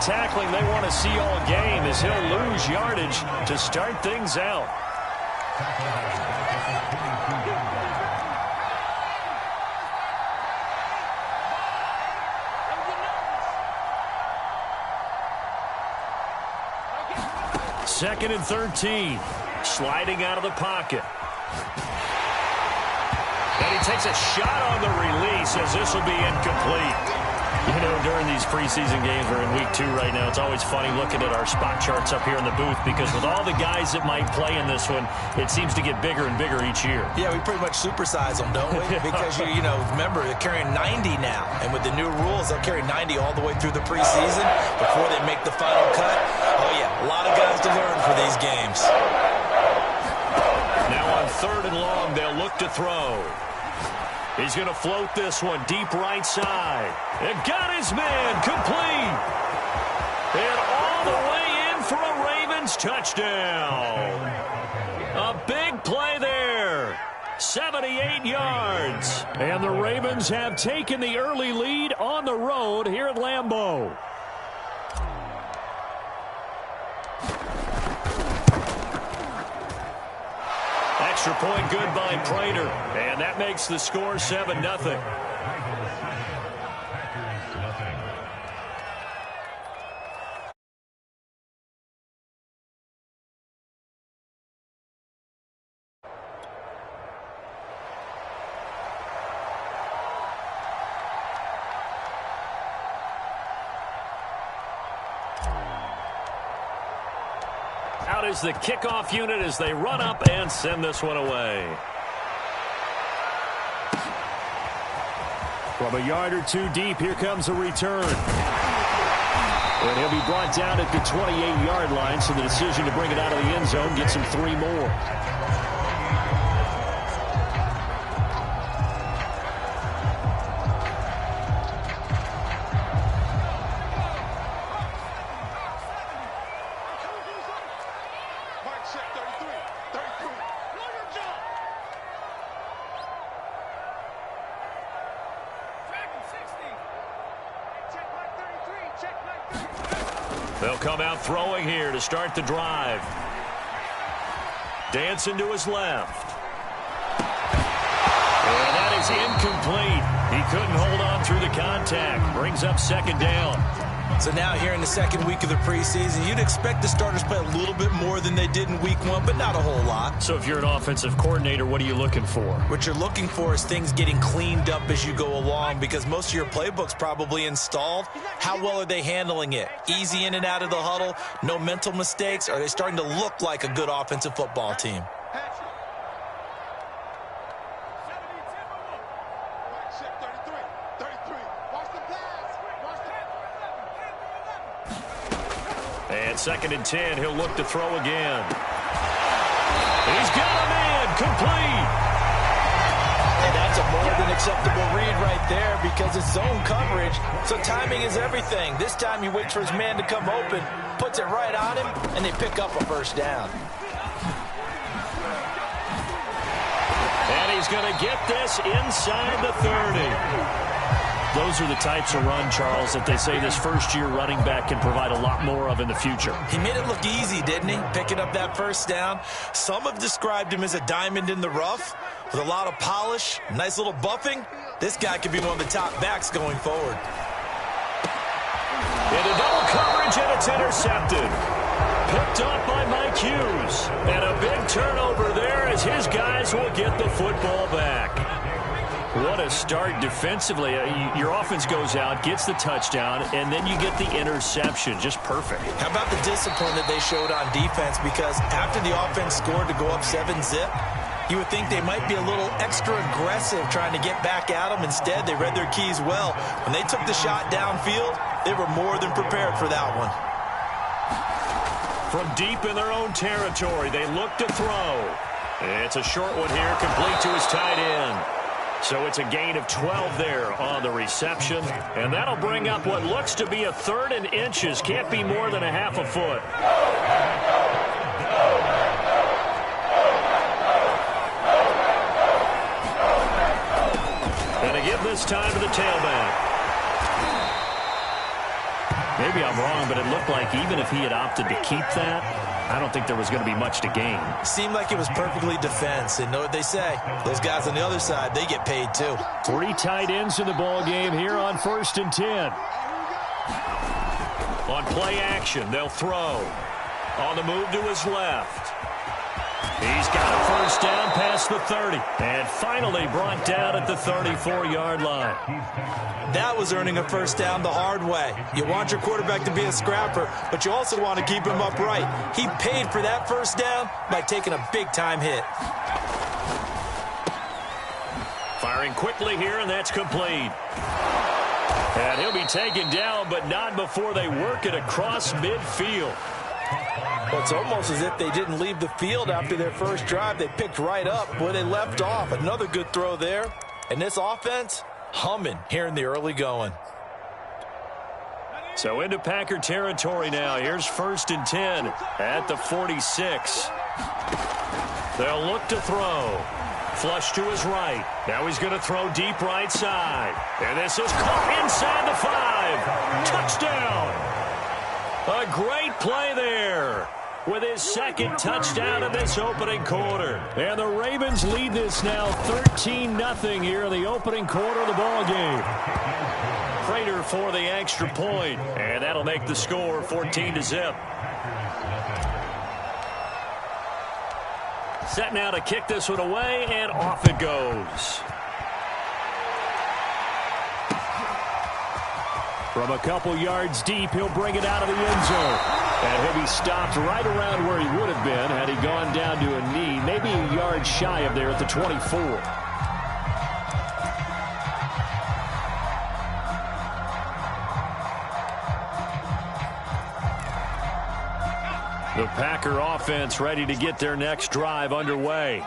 tackling they want to see all game as he'll lose yardage to start things out. Second and 13. Sliding out of the pocket. And he takes a shot on the release as this will be incomplete. You know, during these preseason games, we're in week 2 right now, it's always funny looking at our spot charts up here in the booth because with all the guys that might play in this one, it seems to get bigger and bigger each year. Yeah, we pretty much supersize them, don't we? Because, you know, remember, they're carrying 90 now. And with the new rules, they'll carry 90 all the way through the preseason before they make the final cut. Oh, yeah, a lot of guys to learn for these games. Now on 3rd and long, they'll look to throw. He's going to float this one deep right side. And got his man complete. And all the way in for a Ravens touchdown. A big play there. 78 yards. And the Ravens have taken the early lead on the road here at Lambeau. Extra point good by Prater. And that makes the score 7-0. Out is the kickoff unit as they run up and send this one away. From a yard or two deep, here comes a return. And he'll be brought down at the 28-yard line, so the decision to bring it out of the end zone gets him 3 more. They'll come out throwing here to start the drive. Dancing to his left. And that is incomplete. He couldn't hold on through the contact. Brings up 2nd down. So now here in the 2nd week of the preseason, you'd expect the starters play a little bit more than they did in week 1, but not a whole lot. So if you're an offensive coordinator, what are you looking for? What you're looking for is things getting cleaned up as you go along because most of your playbook's probably installed. How well are they handling it? Easy in and out of the huddle, no mental mistakes? Are they starting to look like a good offensive football team? And 2nd and 10, he'll look to throw again. He's got a man complete. And that's a more than acceptable read right there because it's zone coverage, so timing is everything. This time he waits for his man to come open, puts it right on him, and they pick up a 1st down. And he's going to get this inside the 30. Those are the types of run, Charles, that they say this first-year running back can provide a lot more of in the future. He made it look easy, didn't he? Picking up that 1st down. Some have described him as a diamond in the rough with a lot of polish, nice little buffing. This guy could be one of the top backs going forward. Into double coverage, and it's intercepted. Picked up by Mike Hughes. And a big turnover there as his guys will get the football back. What a start defensively. Your offense goes out, gets the touchdown, and then you get the interception. Just perfect. How about the discipline that they showed on defense? Because after the offense scored to go up 7-zip, you would think they might be a little extra aggressive trying to get back at them. Instead, they read their keys well. When they took the shot downfield, they were more than prepared for that one. From deep in their own territory, they look to throw. It's a short one here, complete to his tight end. So it's a gain of 12 there on the reception. And that'll bring up what looks to be a 3rd and inches. Can't be more than a half a foot. And again this time to the tailback. Maybe I'm wrong, but it looked like even if he had opted to keep that, I don't think there was going to be much to gain. Seemed like it was perfectly defense. And know what they say? Those guys on the other side, they get paid too. 3 tight ends in the ball game here on 1st and 10. On play action, they'll throw. On the move to his left. He's got a first down past the 30. And finally brought down at the 34-yard line. That was earning a first down the hard way. You want your quarterback to be a scrapper, but you also want to keep him upright. He paid for that first down by taking a big-time hit. Firing quickly here, and that's complete. And he'll be taken down, but not before they work it across midfield. Well, it's almost as if they didn't leave the field after their first drive. They picked right up where they left off. Another good throw there. And this offense, humming here in the early going. So into Packer territory now. Here's 1st and 10 at the 46. They'll look to throw. Flush to his right. Now he's going to throw deep right side. And this is caught inside the 5. Touchdown. A great play there with his 2nd touchdown in this opening quarter. And the Ravens lead this now 13-0 here in the opening quarter of the ball game. Prater for the extra point, and that'll make the score 14-0. Set now to kick this one away, and off it goes. From a couple yards deep, he'll bring it out of the end zone. And he'll be stopped right around where he would have been had he gone down to a knee, maybe a yard shy of there at the 24. The Packer offense ready to get their next drive underway.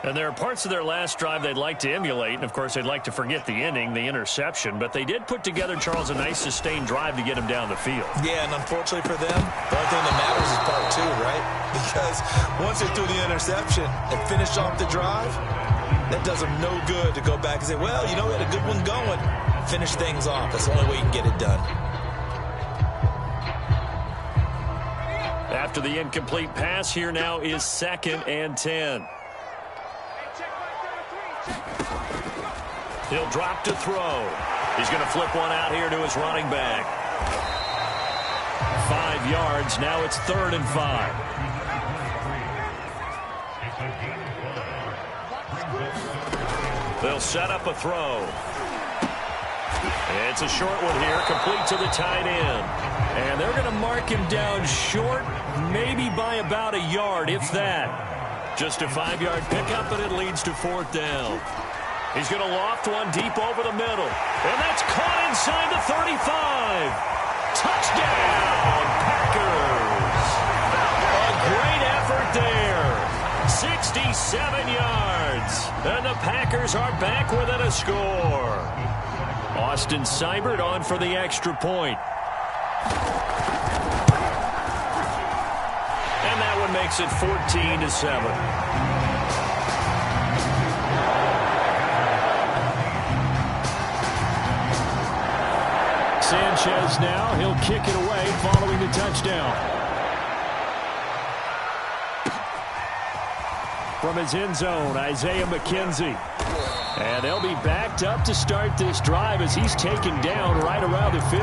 And there are parts of their last drive they'd like to emulate. And, of course, they'd like to forget the inning, the interception. But they did put together, Charles, a nice sustained drive to get him down the field. Yeah, and unfortunately for them, the only thing that matters is part 2, right? Because once they threw the interception and finished off the drive, that does them no good to go back and say, well, you know, we had a good one going. Finish things off. That's the only way you can get it done. After the incomplete pass, here now is 2nd and 10. He'll drop to throw. He's going to flip one out here to his running back. 5 yards. Now it's 3rd and 5. They'll set up a throw. It's a short one here, complete to the tight end. And they're going to mark him down short, maybe by about a yard, if that. Just a 5-yard pickup, and it leads to 4th down. He's going to loft one deep over the middle. And that's caught inside the 35. Touchdown, Packers. A great effort there. 67 yards. And the Packers are back within a score. Austin Seibert on for the extra point. And that one makes it 14-7. Sanchez now, he'll kick it away following the touchdown. From his end zone, Isaiah McKenzie. And they'll be backed up to start this drive as he's taken down right around the 15.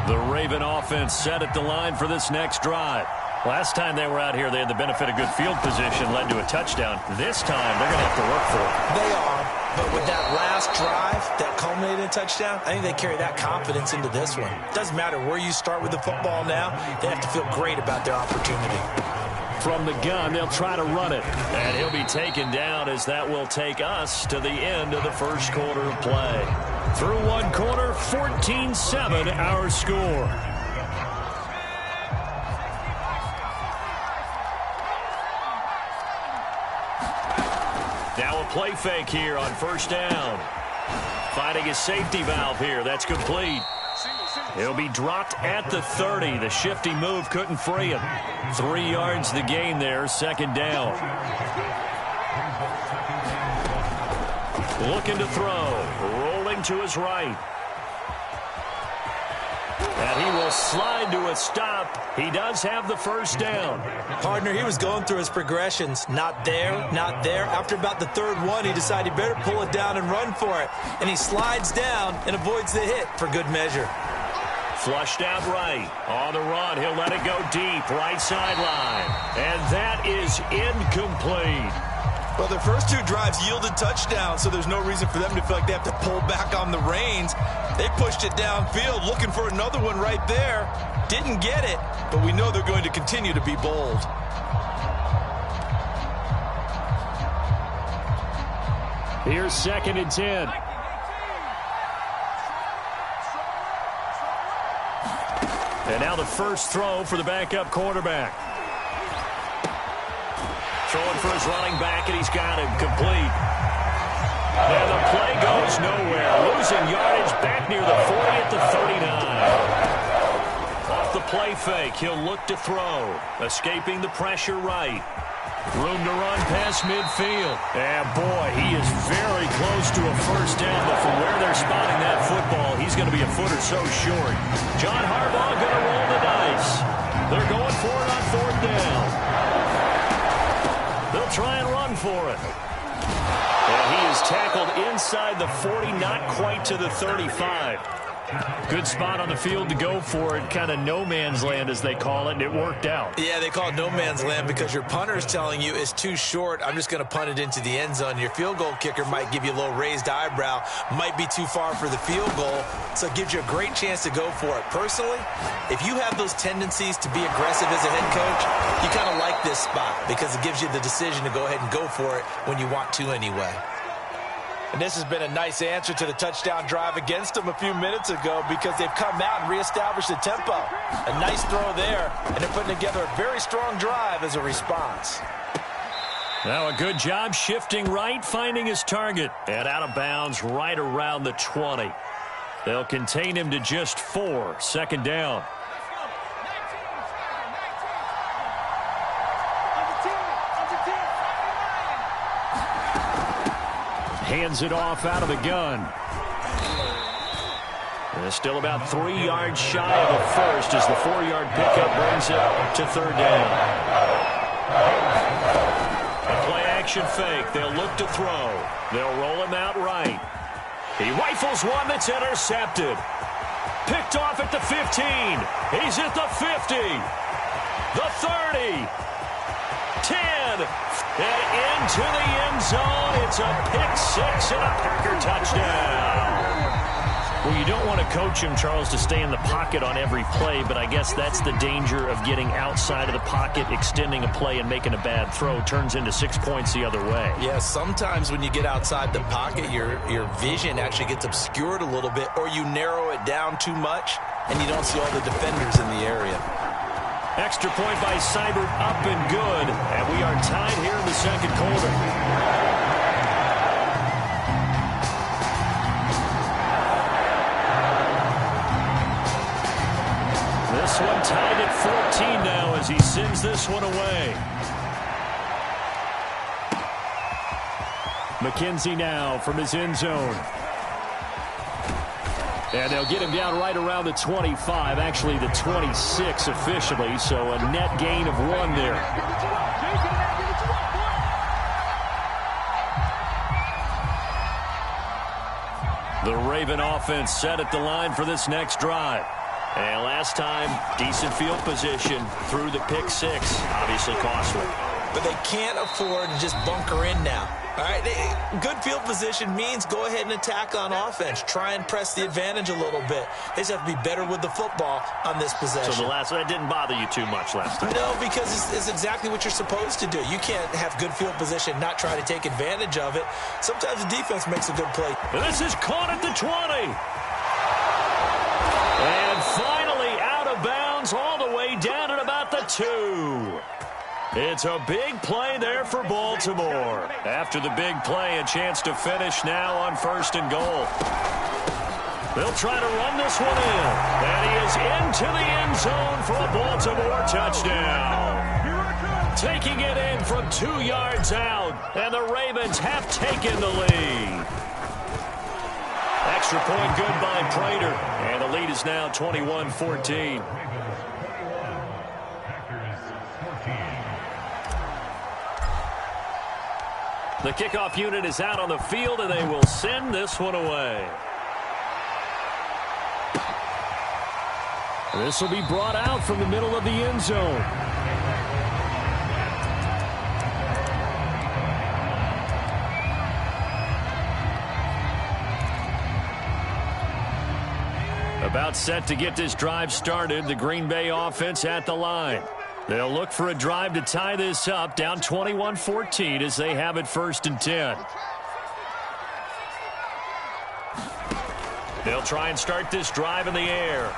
The Raven offense set at the line for this next drive. Last time they were out here, they had the benefit of good field position, led to a touchdown. This time, they're going to have to work for it. They are, but with that last drive that culminated in a touchdown, I think they carry that confidence into this one. Doesn't matter where you start with the football now, they have to feel great about their opportunity. From the gun, they'll try to run it. And he'll be taken down as that will take us to the end of the first quarter of play. Through one quarter, 14-7 our score. Now a play fake here on 1st down. Finding his safety valve here. That's complete. He'll be dropped at the 30. The shifty move couldn't free him. 3 yards the gain there, 2nd down. Looking to throw. Rolling to his right. And he will slide to a stop. He does have the first down. Partner, he was going through his progressions. Not there, not there. After about the third one, he decided he better pull it down and run for it. And he slides down and avoids the hit for good measure. Flushed out right. On the run, he'll let it go deep. Right sideline. And that is incomplete. Well, their first two drives yielded touchdowns, so there's no reason for them to feel like they have to pull back on the reins. They pushed it downfield, looking for another one right there. Didn't get it, but we know they're going to continue to be bold. Here's 2nd and 10. And now the first throw for the backup quarterback. Throwing for his running back, and he's got him complete. And the play goes nowhere. Losing yardage back near the 40 at the 39. Off the play fake, he'll look to throw. Escaping the pressure right. Room to run past midfield. And boy, he is very close to a first down, but from where they're spotting that football, he's going to be a foot or so short. John Harbaugh going to roll the dice. They're going for it on 4th down. They'll try and run for it. And he is tackled inside the 40, not quite to the 35. Good spot on the field to go for it. Kind of no man's land, as they call it, and it worked out. Yeah, they call it no man's land because your punter is telling you it's too short. I'm just going to punt it into the end zone. Your field goal kicker might give you a little raised eyebrow, might be too far for the field goal, so it gives you a great chance to go for it. Personally, if you have those tendencies to be aggressive as a head coach, you kind of like this spot because it gives you the decision to go ahead and go for it when you want to anyway. And this has been a nice answer to the touchdown drive against them a few minutes ago because they've come out and reestablished the tempo. A nice throw there, and they're putting together a very strong drive as a response. Now a good job shifting right, finding his target. And out of bounds right around the 20. They'll contain him to just 4. 2nd down. Hands it off out of the gun. And still about 3 yards shy of the first as the 4-yard pickup brings it to 3rd down. A play-action fake. They'll look to throw. They'll roll him out right. He rifles one that's intercepted. Picked off at the 15. He's at the 50. The 30. 10. And into the end zone. It's a pick-6 and a Packer touchdown. Well, you don't want to coach him, Charles, to stay in the pocket on every play, but I guess that's the danger of getting outside of the pocket, extending a play, and making a bad throw. Turns into 6 points the other way. Yeah, sometimes when you get outside the pocket, your vision actually gets obscured a little bit, or you narrow it down too much, and you don't see all the defenders in the area. Extra point by Seibert, up and good. And we are tied here in the 2nd quarter. This one tied at 14 now as he sends this one away. McKenzie now from his end zone. And they'll get him down right around the 25, actually the 26 officially, so a net gain of 1 there. The Raven offense set at the line for this next drive. And last time, decent field position through the pick-6, obviously costly. But they can't afford to just bunker in now. All right, good field position means go ahead and attack on offense. Try and press the advantage a little bit. They just have to be better with the football on this possession. So that didn't bother you too much last time? No, because it's exactly what you're supposed to do. You can't have good field position and not try to take advantage of it. Sometimes the defense makes a good play. And this is caught at the 20. And finally out of bounds all the way down at about the 2. It's a big play there for Baltimore. After the big play, a chance to finish now on 1st and goal. They'll try to run this one in. And he is into the end zone for a Baltimore touchdown. Taking it in from 2 yards out, and the Ravens have taken the lead. Extra point good by Prater, and the lead is now 21-14. The kickoff unit is out on the field, and they will send this one away. This will be brought out from the middle of the end zone. About set to get this drive started, the Green Bay offense at the line. They'll look for a drive to tie this up, down 21-14 as they have it 1st and 10. They'll try and start this drive in the air.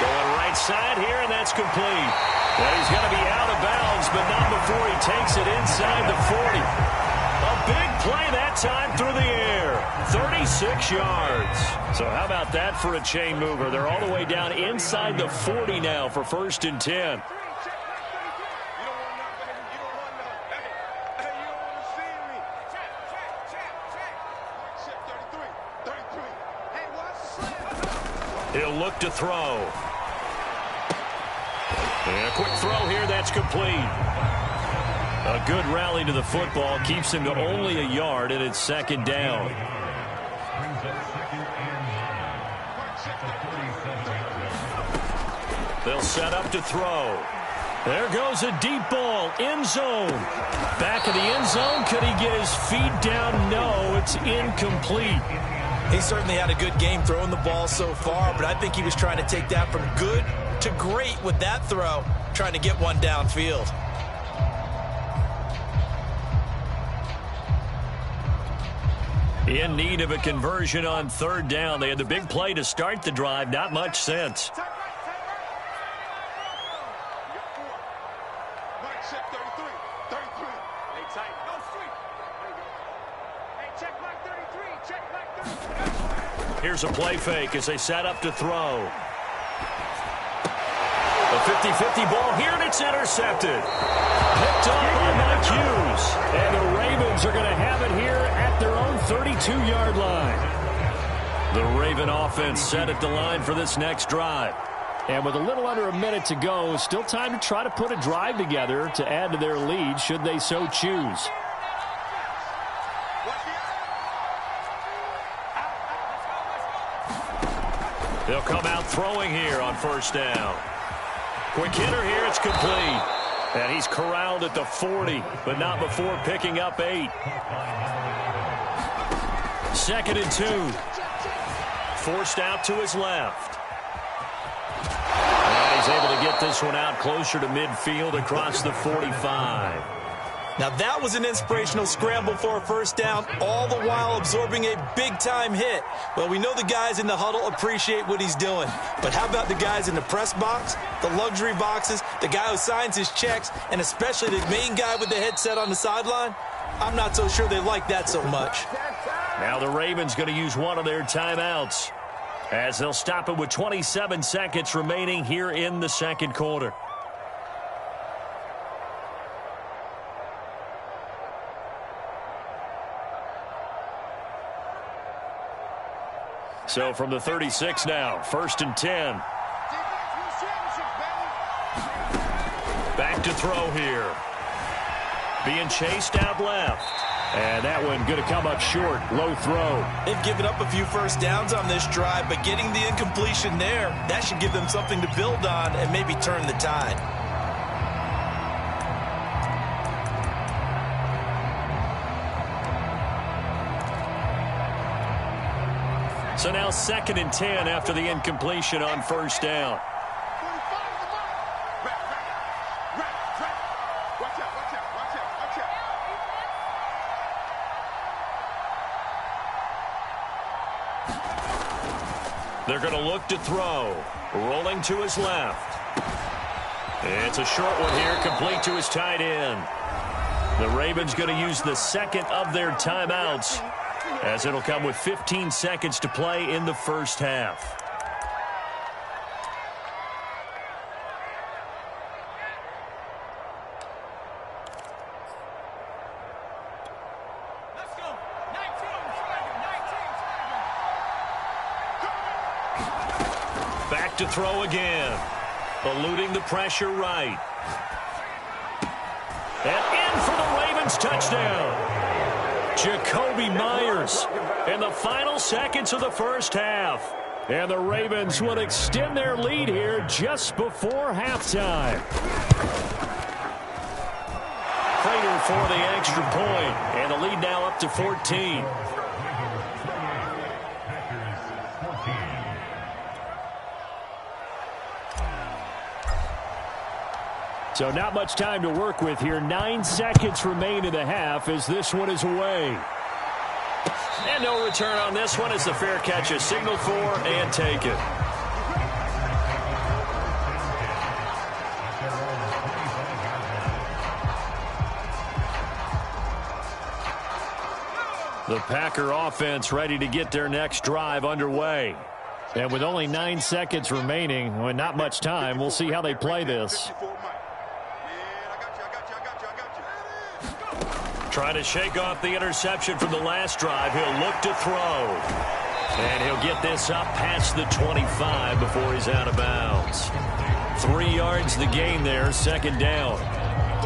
Going right side here, and that's complete. Well, he's going to be out of bounds, but not before he takes it inside the 40. A big play that time through the air. 36 yards. So how about that for a chain mover? They're all the way down inside the 40 now for 1st and 10. He'll look to throw. And a quick throw here, that's complete. A good rally to the football keeps him to only a yard, and it's 2nd down. They'll set up to throw. There goes a deep ball, end zone. Back of the end zone, could he get his feet down? No, it's incomplete. He certainly had a good game throwing the ball so far, but I think he was trying to take that from good to great with that throw, trying to get one downfield. In need of a conversion on 3rd down. They had the big play to start the drive. Not much sense. Here's a play fake as they set up to throw. A 50-50 ball here, and it's intercepted. Picked up by Mike Hughes. And the Ravens are going to have it here at their own 32-yard line. The Raven offense set at the line for this next drive. And with a little under a minute to go, still time to try to put a drive together to add to their lead should they so choose. They'll come out throwing here on 1st down. Quick hitter here, it's complete. And he's corralled at the 40, but not before picking up 8. 2nd and 2. Forced out to his left. And he's able to get this one out closer to midfield across the 45. Now that was an inspirational scramble for a 1st down, all the while absorbing a big-time hit. Well, we know the guys in the huddle appreciate what he's doing. But how about the guys in the press box, the luxury boxes, the guy who signs his checks, and especially the main guy with the headset on the sideline? I'm not so sure they like that so much. Now the Ravens going to use one of their timeouts as they'll stop it with 27 seconds remaining here in the 2nd quarter. So from the 36 now, 1st and 10. Back to throw here. Being chased out left. And that one going to come up short. Low throw. They've given up a few 1st downs on this drive, but getting the incompletion there, that should give them something to build on and maybe turn the tide. So now 2nd and 10 after the incompletion on 1st down. They're going to look to throw. Rolling to his left. It's a short one here, complete to his tight end. The Ravens going to use the 2nd of their timeouts, as it'll come with 15 seconds to play in the 1st half. to throw again. Eluding the pressure right. And in for the Ravens touchdown. Jacoby Myers in the final seconds of the first half. And the Ravens will extend their lead here just before halftime. Prater for the extra point, and the lead now up to 14. So not much time to work with here. 9 seconds remain in the half as this one is away. And no return on this one as the fair catch is signaled for and taken. The Packer offense ready to get their next drive underway. And with only 9 seconds remaining, and not much time, we'll see how they play this. Trying to shake off the interception from the last drive. He'll look to throw. And he'll get this up past the 25 before he's out of bounds. 3 yards the gain there, second down.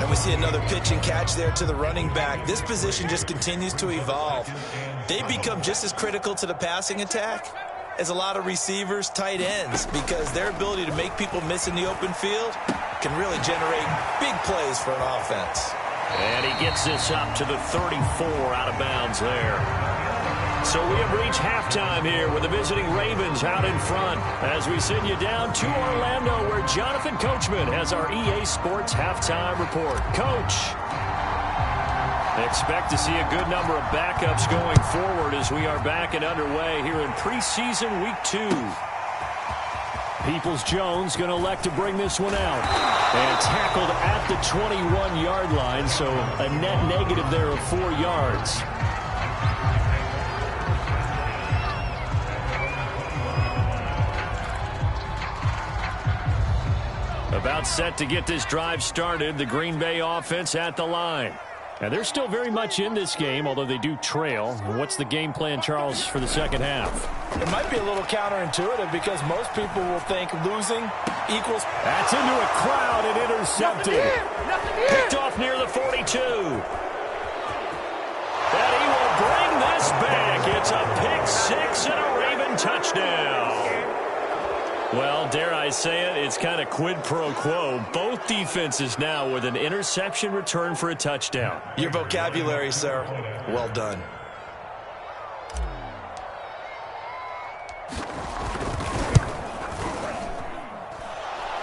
And we see another pitch and catch there to the running back. This position just continues to evolve. They become just as critical to the passing attack as a lot of receivers, tight ends, because their ability to make people miss in the open field can really generate big plays for an offense. And he gets this up to the 34 out of bounds there. So we have reached halftime here with the visiting Ravens out in front as we send you down to Orlando where Jonathan Coachman has our EA Sports halftime report. Coach, expect to see a good number of backups going forward as we are back and underway here in preseason week 2. Peoples-Jones going to elect to bring this one out. And tackled at the 21-yard line, so a net negative there of 4 yards. About set to get this drive started, the Green Bay offense at the line. And they're still very much in this game, although they do trail. What's the game plan, Charles, for the second half? It might be a little counterintuitive because most people will think losing equals... That's into a crowd and intercepted. Picked off near the 42. And he will bring this back. It's a pick 6 and a Raven touchdown. Well, dare I say it, it's kind of quid pro quo. Both defenses now with an interception return for a touchdown. Your vocabulary, sir. Well done.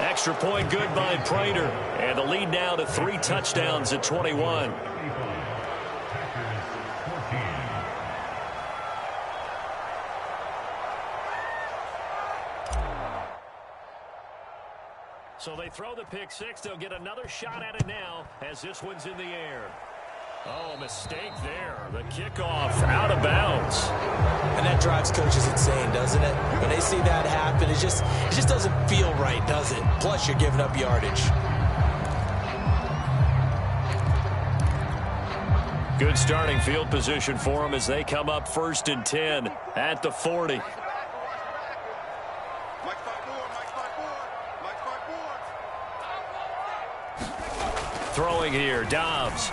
Extra point good by Prater. And the lead now to 3 touchdowns at 21. So they throw the pick 6. They'll get another shot at it now as this one's in the air. Oh, mistake there. The kickoff out of bounds. And that drives coaches insane, doesn't it? When they see that happen, it just doesn't feel right, does it? Plus, you're giving up yardage. Good starting field position for them as they come up 1st and 10 at the 40. Throwing here, Dobbs.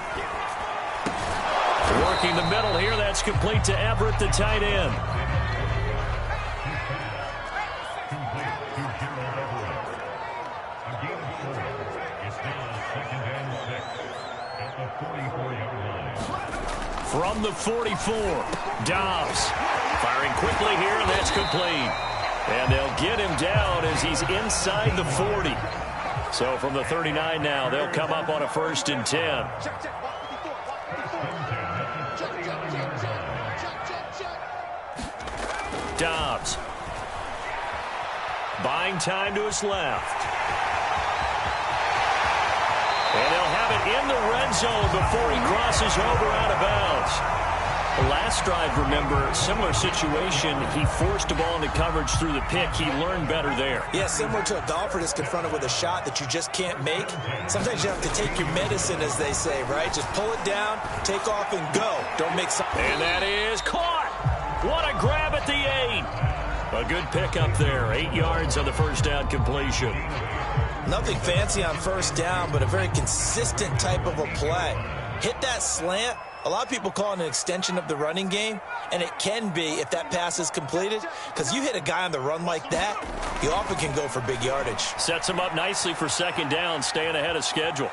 Working the middle here, that's complete to Everett, the tight end. From the 44, Dobbs firing quickly here, and that's complete. And they'll get him down as he's inside the 40. So from the 39 now, they'll come up on a 1st and 10. Dobbs. Buying time to his left. And they'll have it in the red zone before he crosses over out of bounds. Last drive, remember, similar situation. He forced the ball into coverage through the pick. He learned better there. Yeah, similar to a golfer that's confronted with a shot that you just can't make. Sometimes you have to take your medicine, as they say, right? Just pull it down, take off, and go. Don't make something. And that is caught. What a grab at the 8. A good pickup there. 8 yards on the first down completion. Nothing fancy on first down, but a very consistent type of a play. Hit that slant. A lot of people call it an extension of the running game, and it can be if that pass is completed, because you hit a guy on the run like that, he often can go for big yardage. Sets him up nicely for second down, staying ahead of schedule.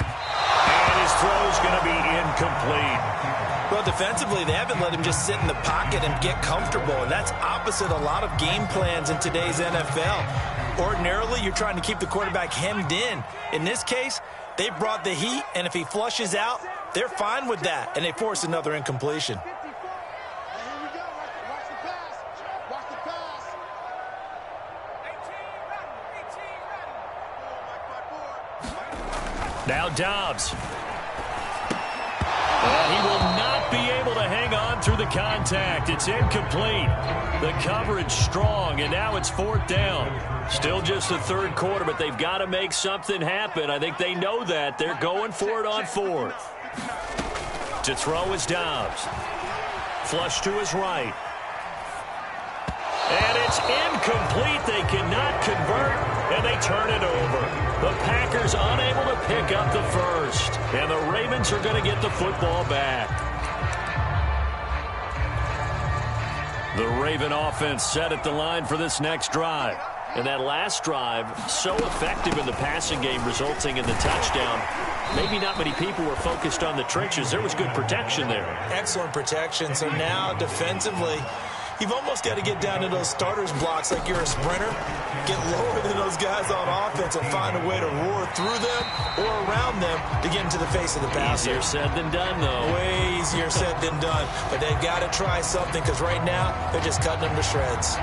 And his throw's going to be incomplete. Well, defensively, they haven't let him just sit in the pocket and get comfortable, and that's opposite a lot of game plans in today's NFL. Ordinarily, you're trying to keep the quarterback hemmed in. In this case, they brought the heat, and if he flushes out, they're fine with that, and they force another incompletion. Now Dobbs. And he will not be able to hang on through the contact. It's incomplete. The coverage strong, and now it's fourth down. Still just the third quarter, but they've got to make something happen. I think they know that. They're going for it on fourth. To throw is Dobbs. Flush to his right. And it's incomplete. They cannot convert, and they turn it over. The Packers unable to pick up the first, and the Ravens are going to get the football back. The Raven offense set at the line for this next drive. And that last drive, so effective in the passing game, resulting in the touchdown. Maybe not many people were focused on the trenches. There was good protection there. Excellent protection. So now defensively, you've almost got to get down to those starters blocks like you're a sprinter. Get lower than those guys on offense and find a way to roar through them or around them to get into the face of the passer. Easier said than done, though. Way easier said than done. But they've got to try something, because right now they're just cutting them to shreds.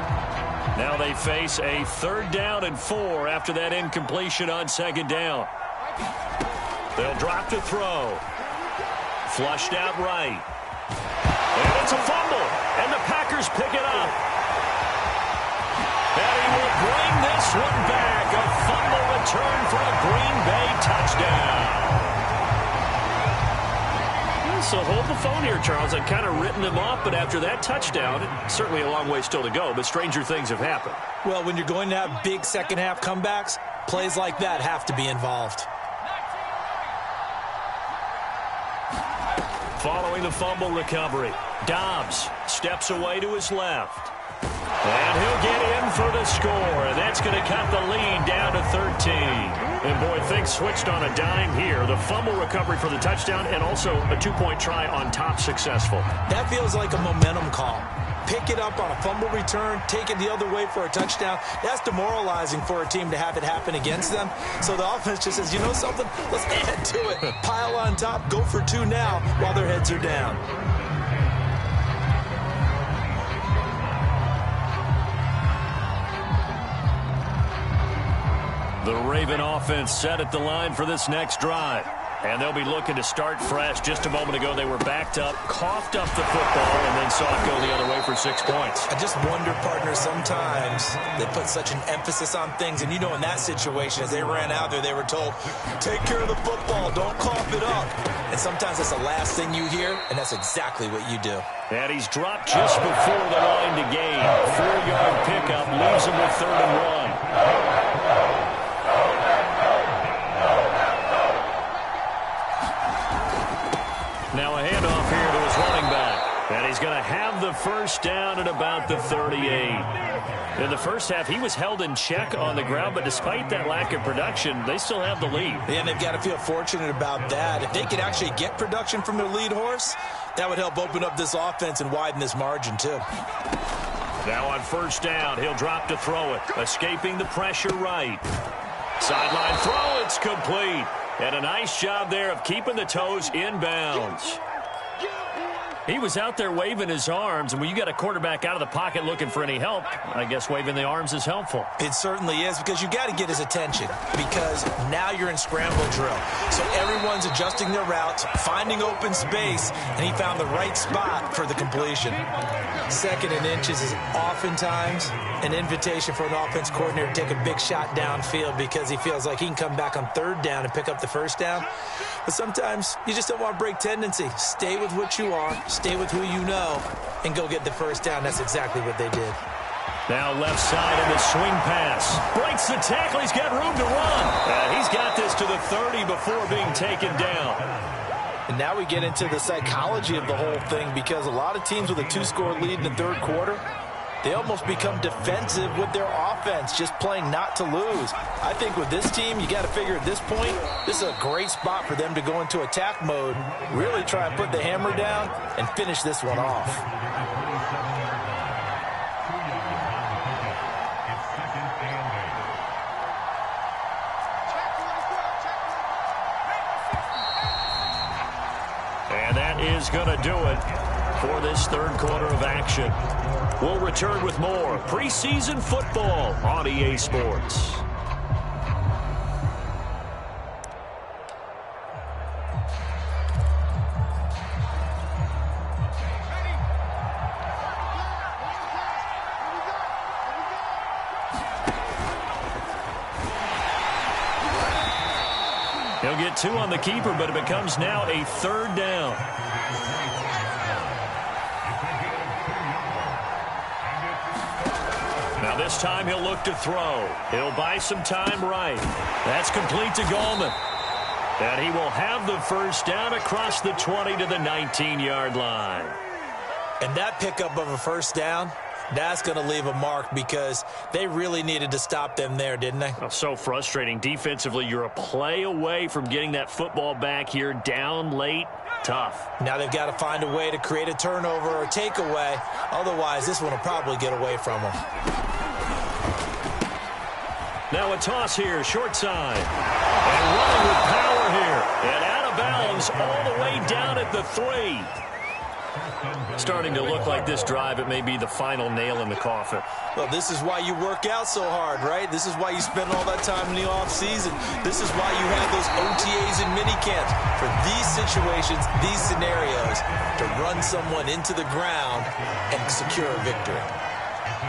Now they face a 3rd down and 4 after that incompletion on 2nd down. They'll drop to throw. Flushed out right. And it's a fumble, and the Packers pick it up. And he will bring this one back. A fumble return for a Green Bay touchdown. So hold the phone here, Charles. I've kind of written them off, but after that touchdown, certainly a long way still to go, but stranger things have happened. Well, when you're going to have big second-half comebacks, plays like that have to be involved. Following the fumble recovery, Dobbs steps away to his left. And he'll get in for the score, and that's going to cut the lead down to 13. And, boy, things switched on a dime here. The fumble recovery for the touchdown and also a 2-point try on top successful. That feels like a momentum call. Pick it up on a fumble return, take it the other way for a touchdown. That's demoralizing for a team to have it happen against them. So the offense just says, you know something? Let's add to it. Pile on top, go for 2 now while their heads are down. The Raven offense set at the line for this next drive. And they'll be looking to start fresh. Just a moment ago, they were backed up, coughed up the football, and then saw it go the other way for 6 points. I just wonder, partner, sometimes they put such an emphasis on things. And, you know, in that situation, as they ran out there, they were told, take care of the football, don't cough it up. And sometimes that's the last thing you hear, and that's exactly what you do. And he's dropped just before the line to gain. 4-yard pickup leaves him with 3rd and 1. Now a handoff here to his running back. And he's going to have the first down at about the 38. In the first half, he was held in check on the ground, but despite that lack of production, they still have the lead. And they've got to feel fortunate about that. If they could actually get production from their lead horse, that would help open up this offense and widen this margin, too. Now on first down, he'll drop to throw it. Escaping the pressure right. Sideline throw, it's complete. And a nice job there of keeping the toes inbounds. He was out there waving his arms, and when you got a quarterback out of the pocket looking for any help, I guess waving the arms is helpful. It certainly is, because you got to get his attention, because now you're in scramble drill. So everyone's adjusting their routes, finding open space, and he found the right spot for the completion. 2nd and inches is oftentimes an invitation for an offense coordinator to take a big shot downfield because he feels like he can come back on 3rd down and pick up the first down. But sometimes you just don't want to break tendency. Stay with what you are. Stay with who you know. and go get the first down. That's exactly what they did. Now left side in the swing pass. Breaks the tackle. He's got room to run. He's got this to the 30 before being taken down. And now we get into the psychology of the whole thing, because a lot of teams with a 2-score lead in the third quarter, they almost become defensive with their offense, just playing not to lose. I think with this team, you got to figure at this point, this is a great spot for them to go into attack mode, really try and put the hammer down and finish this one off. And that is going to do it for this third quarter of action. We'll return with more preseason football on EA Sports. He'll get 2 on the keeper, but it becomes now a third down. Now this time he'll look to throw. He'll buy some time right. That's complete to Gallman. And he will have the first down across the 20 to the 19-yard line. And that pickup of a first down, that's going to leave a mark, because they really needed to stop them there, didn't they? Oh, so frustrating. Defensively, you're a play away from getting that football back here, down late. Tough. Now they've got to find a way to create a turnover or takeaway. Otherwise, this one will probably get away from them. Now a toss here, short side. And running with power here. And out of bounds all the way down at the 3. Starting to look like this drive, it may be the final nail in the coffin. Well, this is why you work out so hard, right? This is why you spend all that time in the offseason. This is why you have those OTAs and minicamps. For these situations, these scenarios, to run someone into the ground and secure a victory.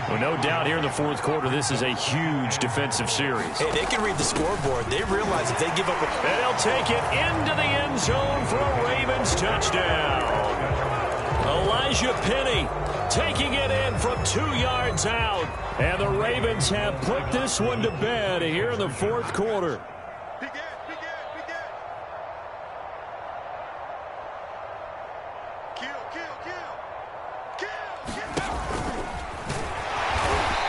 Well, no doubt here in the fourth quarter, this is a huge defensive series. Hey, they can read the scoreboard. They realize if they give up And they'll take it into the end zone for a Ravens touchdown. Elijah Penny taking it in from 2 yards out. And the Ravens have put this one to bed here in the fourth quarter.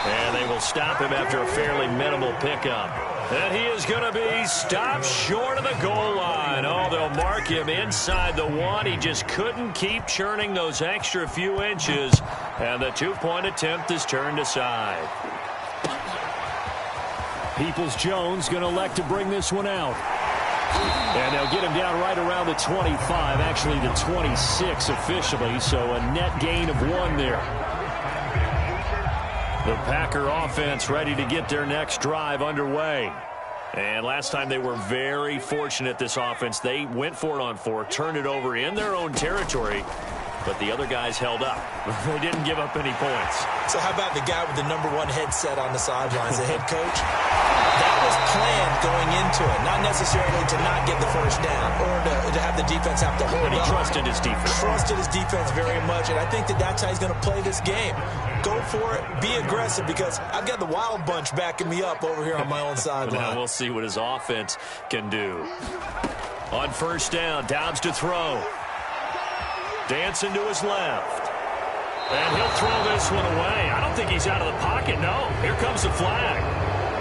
And they will stop him after a fairly minimal pickup. And he is going to be stopped short of the goal line. Oh, they'll mark him inside the 1. He just couldn't keep churning those extra few inches. And the 2-point attempt is turned aside. Peoples-Jones going to elect to bring this one out. And they'll get him down right around the 25, actually the 26 officially. So a net gain of 1 there. The Packer offense ready to get their next drive underway. And last time they were very fortunate, this offense. They went for it on 4, turned it over in their own territory, but the other guys held up. They didn't give up any points. So how about the guy with the #1 headset on the sidelines, the head coach? That was planned going into it, not necessarily to not get the first down or to have the defense have to hold up. And he trusted his defense. Trusted his defense very much, and I think that's how he's going to play this game. Go for it, be aggressive, because I've got the wild bunch backing me up over here on my own sideline. Now we'll see what his offense can do. On first down, Dobbs to throw. Dancing to his left. And he'll throw this one away. I don't think he's out of the pocket, no. Here comes the flag.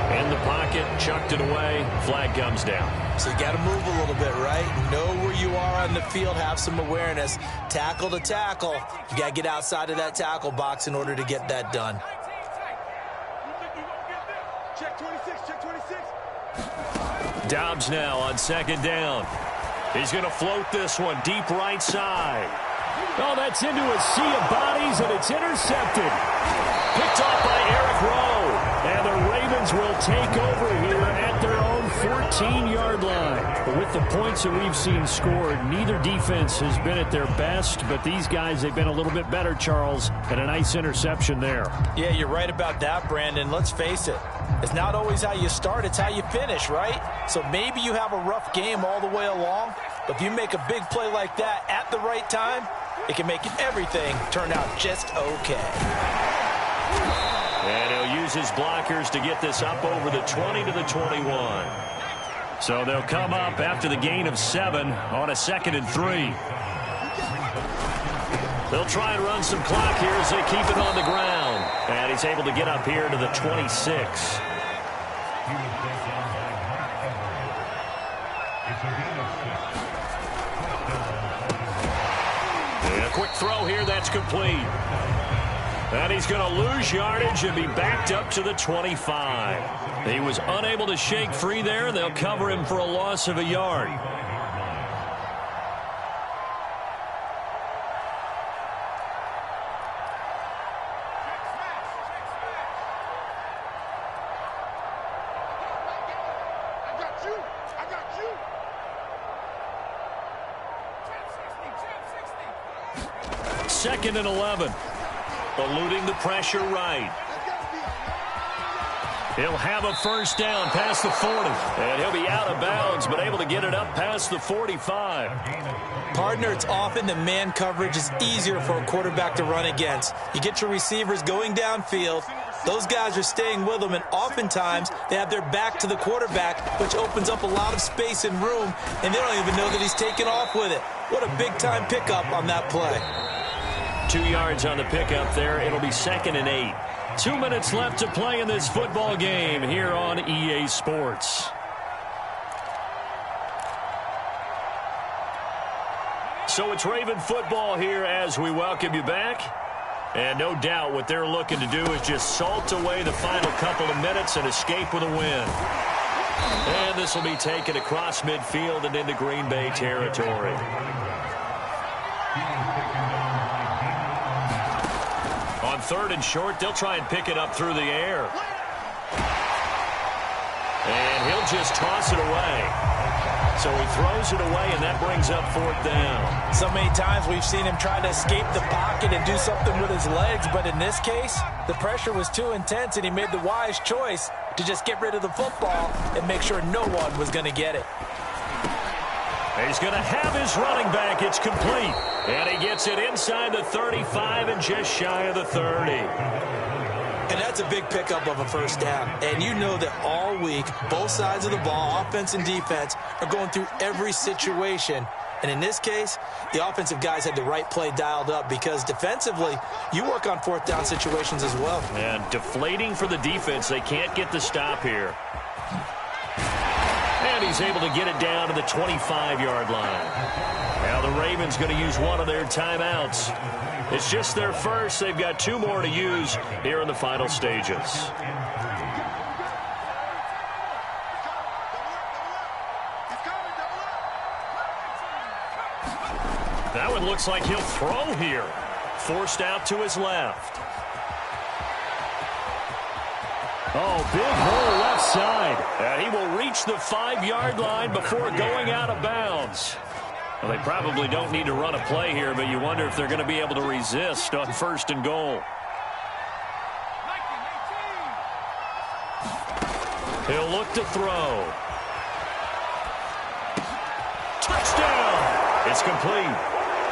In the pocket, chucked it away. Flag comes down. So you got to move a little bit, right? Know where you are on the field, have some awareness. Tackle to tackle. You got to get outside of that tackle box in order to get that done. Check 26, check 26. Dobbs now on second down. He's going to float this one deep right side. Oh, that's into a sea of bodies, and it's intercepted. Picked off by Eric Rowe. And the Ravens will take over here at their own 14-yard line. But with the points that we've seen scored, neither defense has been at their best, but these guys, they've been a little bit better, Charles, and a nice interception there. Yeah, you're right about that, Brandon. Let's face it. It's not always how you start, it's how you finish, right? So maybe you have a rough game all the way along, but if you make a big play like that at the right time, it can make everything turn out just okay. And he'll use his blockers to get this up over the 20 to the 21. So they'll come up after the gain of 7 on a 2nd and 3. They'll try and run some clock here as they keep it on the ground. And he's able to get up here to the 26. And a quick throw here, that's complete. And he's going to lose yardage and be backed up to the 25. He was unable to shake free there. They'll cover him for a loss of a yard. Second and 11. Eluding the pressure right. He'll have a first down past the 40. And he'll be out of bounds, but able to get it up past the 45. Partner, it's often the man coverage is easier for a quarterback to run against. You get your receivers going downfield. Those guys are staying with them, and oftentimes they have their back to the quarterback, which opens up a lot of space and room, and they don't even know that he's taken off with it. What a big-time pickup on that play. 2 yards on the pickup there. It'll be 2nd and 8. 2 minutes left to play in this football game here on EA Sports. So it's Raven football here as we welcome you back. And no doubt what they're looking to do is just salt away the final couple of minutes and escape with a win. And this will be taken across midfield and into Green Bay territory. On 3rd and short, they'll try and pick it up through the air. And he'll just toss it away. So he throws it away, and that brings up 4th down. So many times we've seen him try to escape the pocket and do something with his legs, but in this case, the pressure was too intense, and he made the wise choice to just get rid of the football and make sure no one was going to get it. He's going to have his running back. It's complete. And he gets it inside the 35 and just shy of the 30. And that's a big pickup of a first down. And you know that all week, both sides of the ball, offense and defense, are going through every situation. And in this case, the offensive guys had the right play dialed up because defensively, you work on 4th down situations as well. And deflating for the defense. They can't get the stop here. And he's able to get it down to the 25-yard line. Now the Ravens going to use one of their timeouts. It's just their first. They've got 2 more to use here in the final stages. That one looks like he'll throw here. Forced out to his left. Oh, big hole left side. And he will reach the 5-yard line before going out of bounds. Well, they probably don't need to run a play here, but you wonder if they're going to be able to resist on 1st and goal. He'll look to throw. Touchdown! It's complete.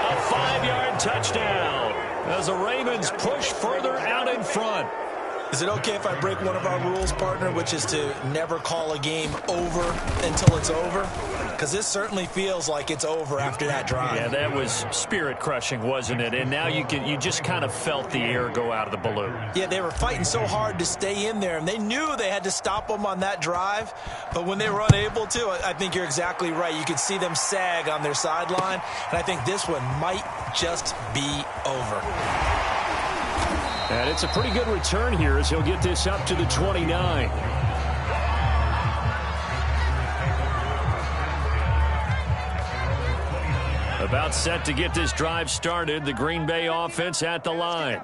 A 5-yard touchdown as the Ravens push further out in front. Is it okay if I break one of our rules, partner, which is to never call a game over until it's over? Because this certainly feels like it's over after that drive. Yeah, that was spirit-crushing, wasn't it? And now you just kind of felt the air go out of the balloon. Yeah, they were fighting so hard to stay in there, and they knew they had to stop them on that drive. But when they were unable to, I think you're exactly right. You could see them sag on their sideline, and I think this one might just be over. And it's a pretty good return here as he'll get this up to the 29. About set to get this drive started. The Green Bay offense at the line.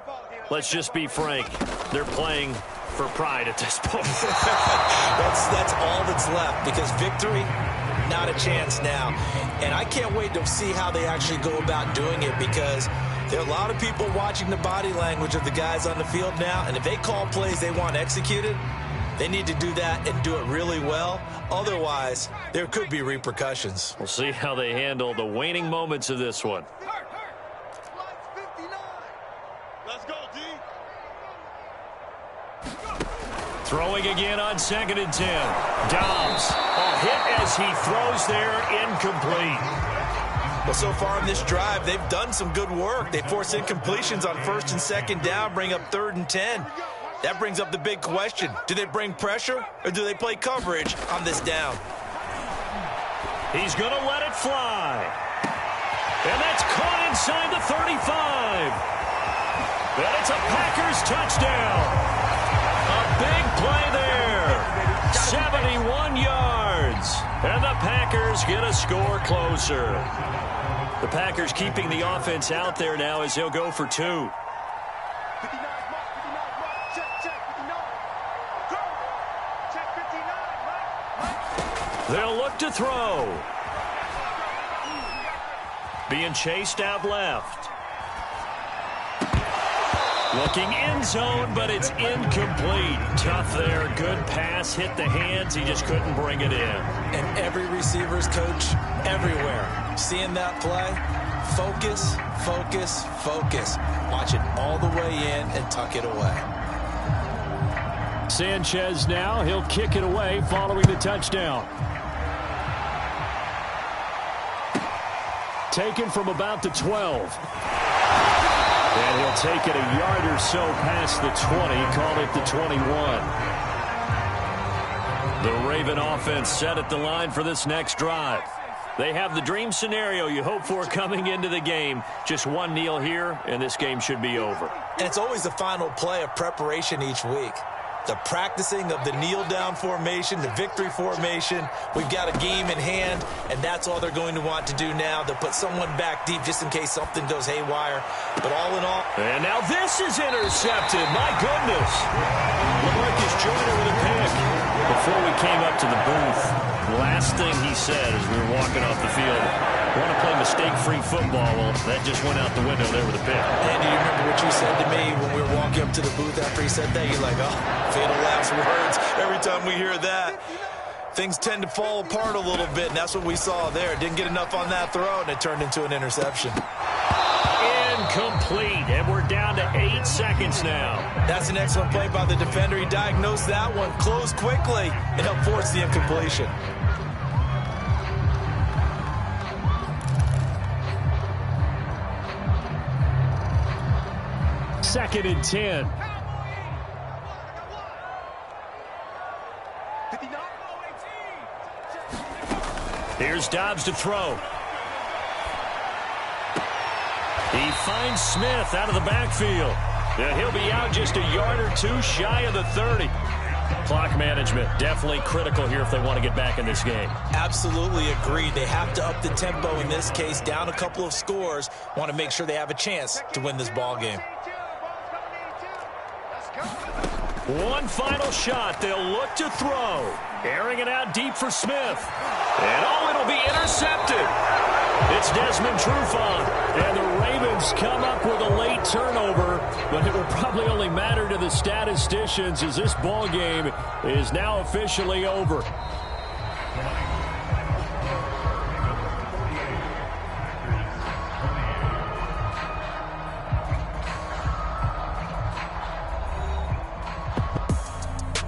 Let's just be frank. They're playing for pride at this point. That's all that's left because victory, not a chance now. And I can't wait to see how they actually go about doing it because there are a lot of people watching the body language of the guys on the field now, and if they call plays they want executed, they need to do that and do it really well. Otherwise, there could be repercussions. We'll see how they handle the waning moments of this one. Throwing again on 2nd and 10. Dobbs. A hit as he throws there, incomplete. Well, so far in this drive, they've done some good work. They force incompletions on 1st and 2nd down, bring up 3rd and 10. That brings up the big question. Do they bring pressure or do they play coverage on this down? He's going to let it fly. And that's caught inside the 35. And it's a Packers touchdown. A big play there. 71 yards. And the Packers get a score closer. The Packers keeping the offense out there now as he'll go for 2. They'll look to throw. Being chased out left. Looking end zone, but it's incomplete. Tough there. Good pass. Hit the hands. He just couldn't bring it in. And every receiver's coach everywhere. Seeing that play, focus, focus, focus. Watch it all the way in and tuck it away. Sanchez now. He'll kick it away following the touchdown. Taken from about the 12. And he'll take it a yard or so past the 20. Call it the 21. The Raven offense set at the line for this next drive. They have the dream scenario you hope for coming into the game. Just one kneel here, and this game should be over. And it's always the final play of preparation each week. The practicing of the kneel-down formation, the victory formation. We've got a game in hand, and that's all they're going to want to do now. They'll put someone back deep just in case something goes haywire. But all in all... And now this is intercepted. My goodness. LaMarcus Joyner with a pick. Before we came up to the booth, the last thing he said as we were walking off the field, I want to play mistake-free football. Well, that just went out the window there with a pick. And do you remember what you said to me when we were walking up to the booth after he said that? You're like, oh, fatal last words. Every time we hear that, things tend to fall apart a little bit, and that's what we saw there. Didn't get enough on that throw, and it turned into an interception. Incomplete, and we're down to 8 seconds now. That's an excellent play by the defender. He diagnosed that one, closed quickly, and helped force the incompletion. Second and 10. Here's Dobbs to throw. He finds Smith out of the backfield. And he'll be out just a yard or two shy of the 30. Clock management definitely critical here if they want to get back in this game. Absolutely agreed. They have to up the tempo in this case, down a couple of scores. Want to make sure they have a chance to win this ball game. One final shot. They'll look to throw. Airing it out deep for Smith. And oh, it'll be intercepted. It's Desmond Trufant. And the Ravens come up with a late turnover, but it will probably only matter to the statisticians as this ball game is now officially over.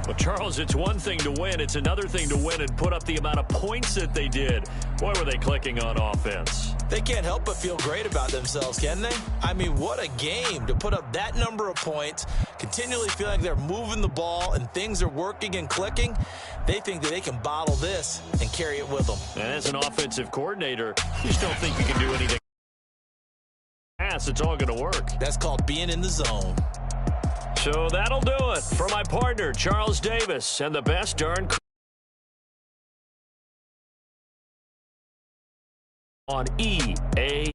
Well, Charles, it's one thing to win. It's another thing to win and put up the amount of points that they did. Boy, were they clicking on offense. They can't help but feel great about themselves, can they? I mean, what a game to put up that number of points, continually feeling they're moving the ball and things are working and clicking. They think that they can bottle this and carry it with them. And as an offensive coordinator, you just don't think you can do anything. It's all going to work. That's called being in the zone. So that'll do it for my partner, Charles Davis, and the best darn on EA.